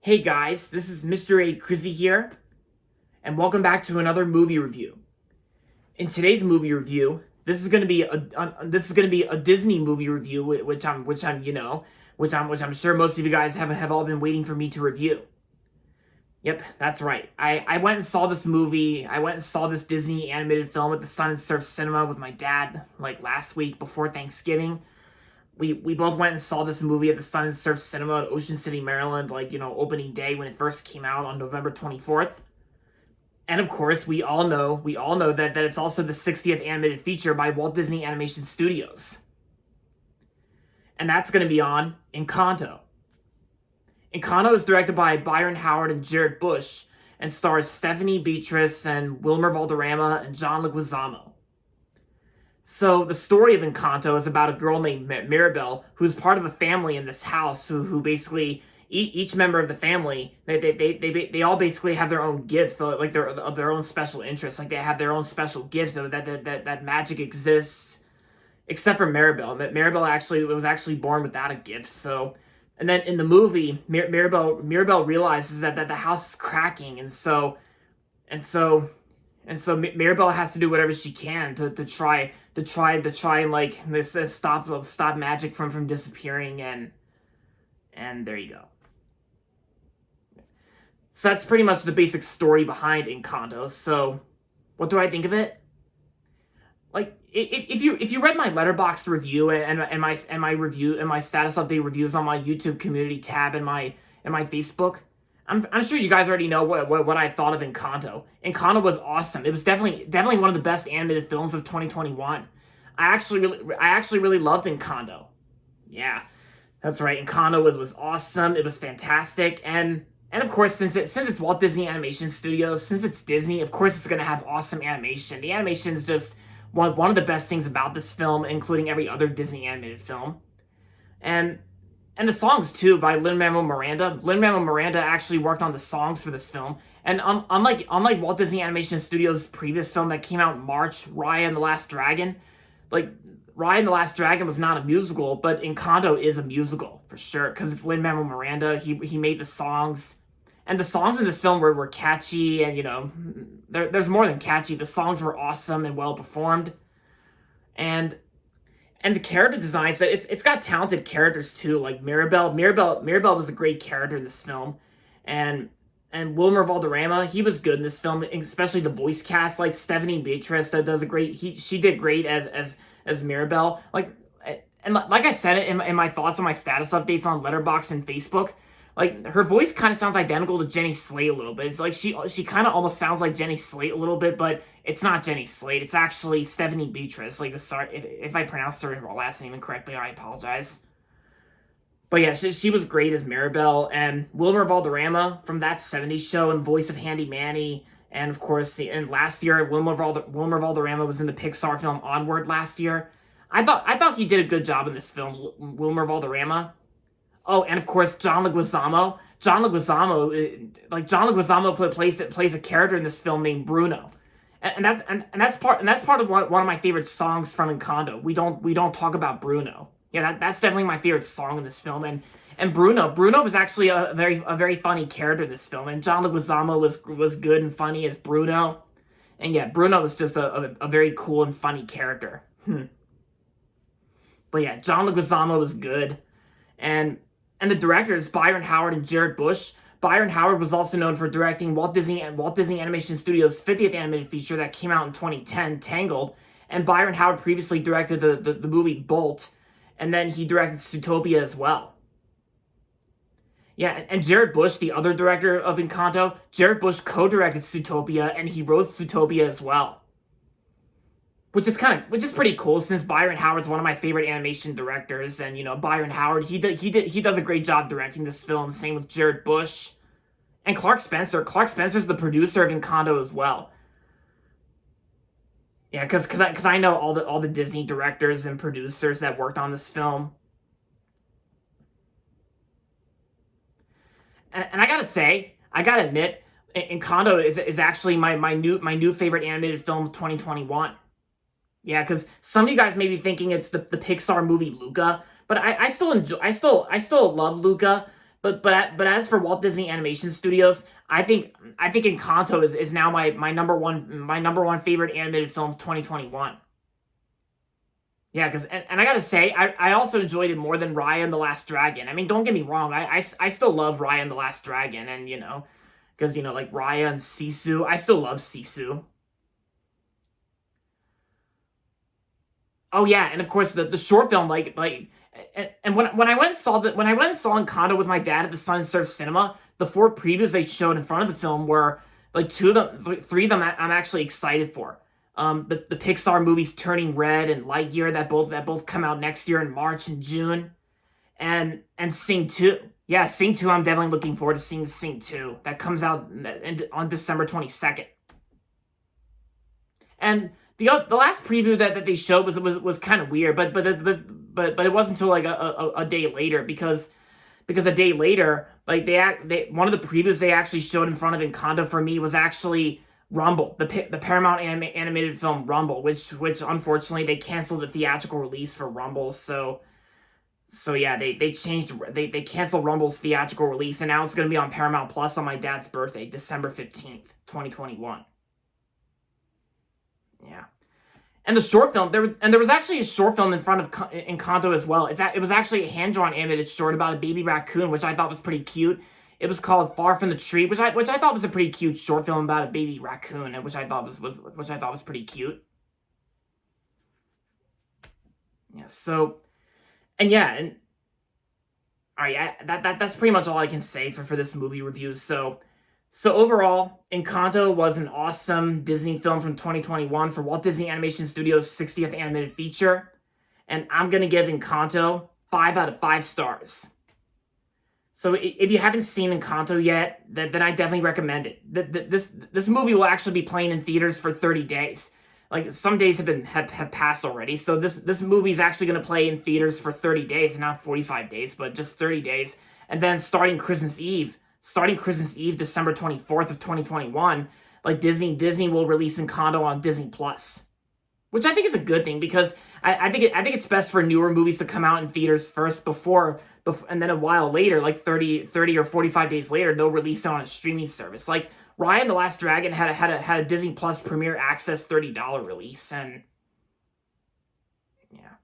Hey guys, this is Mr. A. Crizzy here, and welcome back to another movie review. In today's movie review, this is going to be a Disney movie review, which I'm sure most of you guys have all been waiting for me to review. Yep, that's right. I went and saw this movie. I went and saw this Disney animated film at the Sun and Surf Cinema with my dad like last week before Thanksgiving. We both went and saw this movie at the Sun and Surf Cinema at Ocean City, Maryland, opening day when it first came out on November 24th. And of course, we all know that it's also the 60th animated feature by Walt Disney Animation Studios. And that's going to be on Encanto. Encanto is directed by Byron Howard and Jared Bush and stars Stephanie Beatrice and Wilmer Valderrama and John Leguizamo. So the story of Encanto is about a girl named Mirabel who's part of a family in this house who basically each member of the family they all basically have their own gifts, like their own special interests, like they have their own special gifts that magic exists, except for Mirabel. Mirabel was actually born without a gift. So, and then in the movie, Mirabel realizes that the house is cracking, and so Mirabel has to do whatever she can to try and like this stop magic from disappearing, and there you go. So that's pretty much the basic story behind Encanto. So what do I think of it? Like if you read my Letterboxd review and my review and my status update reviews on my YouTube community tab and my Facebook, I'm sure you guys already know what I thought of Encanto. Encanto was awesome. It was definitely one of the best animated films of 2021. I actually really loved Encanto. Yeah, that's right. Encanto was awesome. It was fantastic, and of course, since it's Walt Disney Animation Studios, since it's Disney, of course it's gonna have awesome animation. The animation is just one of the best things about this film, including every other Disney animated film, and the songs too by Lin-Manuel Miranda. Lin-Manuel Miranda actually worked on the songs for this film, and unlike Walt Disney Animation Studios' previous film that came out in March, Raya and the Last Dragon, like Raya and the Last Dragon was not a musical, but Encanto is a musical for sure because it's Lin-Manuel Miranda. He made the songs. And the songs in this film were catchy, and there's more than catchy. The songs were awesome and well performed, and the character designs, it's got talented characters too. Like Mirabel was a great character in this film, and Wilmer Valderrama, he was good in this film, especially the voice cast. Like Stephanie Beatrice she did great as Mirabel. Like I said it in my thoughts on my status updates on Letterboxd and Facebook. Like her voice kind of sounds identical to Jenny Slate a little bit. It's like she kind of almost sounds like Jenny Slate a little bit, but it's not Jenny Slate. It's actually Stephanie Beatrice. Like, sorry if I pronounced her last name incorrectly, I apologize. But yeah, she was great as Mirabel, and Wilmer Valderrama from That 70s Show and voice of Handy Manny, and of course, and last year Wilmer Valderrama was in the Pixar film Onward last year. I thought he did a good job in this film, Wilmer Valderrama. Oh, and of course, John Leguizamo. John Leguizamo plays a character in this film named Bruno, and that's part of one of my favorite songs from Encanto. We don't talk about Bruno. Yeah, that's definitely my favorite song in this film, and Bruno was actually a very funny character in this film, and John Leguizamo was good and funny as Bruno, and yeah, Bruno was just a very cool and funny character. But yeah, John Leguizamo was good, and the directors, Byron Howard and Jared Bush. Byron Howard was also known for directing Walt Disney Animation Studios' 50th animated feature that came out in 2010, Tangled. And Byron Howard previously directed the movie Bolt, and then he directed Zootopia as well. Yeah, and Jared Bush, the other director of Encanto, Jared Bush co-directed Zootopia, and he wrote Zootopia as well. Which is pretty cool, since Byron Howard's one of my favorite animation directors, and Byron Howard, he does a great job directing this film. Same with Jared Bush, and Clark Spencer. Clark Spencer's the producer of Encanto as well. Yeah, because I know all the Disney directors and producers that worked on this film, and I gotta admit, Encanto is actually my new favorite animated film of 2021. Yeah, because some of you guys may be thinking it's the Pixar movie Luca, but I still love Luca, But as for Walt Disney Animation Studios, I think Encanto is now my number one favorite animated film of 2021. Yeah, because and I gotta say, I also enjoyed it more than Raya and the Last Dragon. I mean, don't get me wrong, I still love Raya and the Last Dragon, and because like Raya and Sisu, I still love Sisu. Oh yeah, and of course the short film, and when I went and saw Encanto with my dad at the Sun Surf Cinema, the four previews they showed in front of the film were like two of them, three of them I'm actually excited for. The Pixar movies Turning Red and Lightyear that both come out next year in March and June, and Sing 2. Yeah, Sing 2. I'm definitely looking forward to seeing Sing 2. That comes out on December 22nd. And the last preview that they showed was kind of weird, but it wasn't until like a day later, because a day later, like they one of the previews they actually showed in front of Encanto for me was actually Rumble, the Paramount animated film Rumble, which unfortunately they canceled the theatrical release for Rumble. So yeah, they canceled Rumble's theatrical release, and now it's going to be on Paramount Plus on my dad's birthday, December 15th, 2021. Yeah. And the short film, there was actually a short film in front of Encanto as well. It was actually a hand-drawn animated short about a baby raccoon, which I thought was pretty cute. It was called Far from the Tree, which I thought was a pretty cute short film about a baby raccoon, and which I thought was pretty cute. Yeah. So, and yeah, and all right, that's pretty much all I can say for this movie review. So overall, Encanto was an awesome Disney film from 2021 for Walt Disney Animation Studios' 60th animated feature, and I'm gonna give Encanto 5 out of 5 stars. So if you haven't seen Encanto yet, then I definitely recommend it. This movie will actually be playing in theaters for 30 days. Like some days have passed already. So this movie is actually going to play in theaters for 30 days, not 45 days, but just 30 days. And then starting Christmas Eve, December 24th of 2021, like Disney will release Encanto on Disney Plus, which I think is a good thing, because I think it's best for newer movies to come out in theaters first before, and then a while later, like 30 or 45 days later, they'll release it on a streaming service. Like Raya and the Last Dragon had a Disney Plus Premier Access $30 release, and yeah.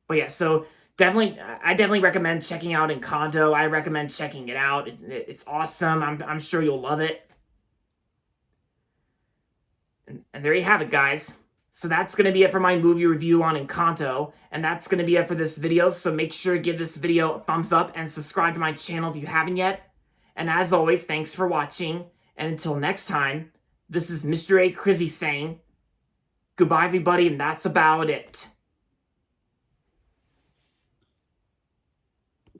But yeah, so I definitely recommend checking out Encanto. I recommend checking it out. It's awesome. I'm sure you'll love it. And there you have it, guys. So that's going to be it for my movie review on Encanto, and that's going to be it for this video. So make sure to give this video a thumbs up and subscribe to my channel if you haven't yet. And as always, thanks for watching, and until next time, this is Mr. A. Crizzy saying goodbye, everybody, and that's about it.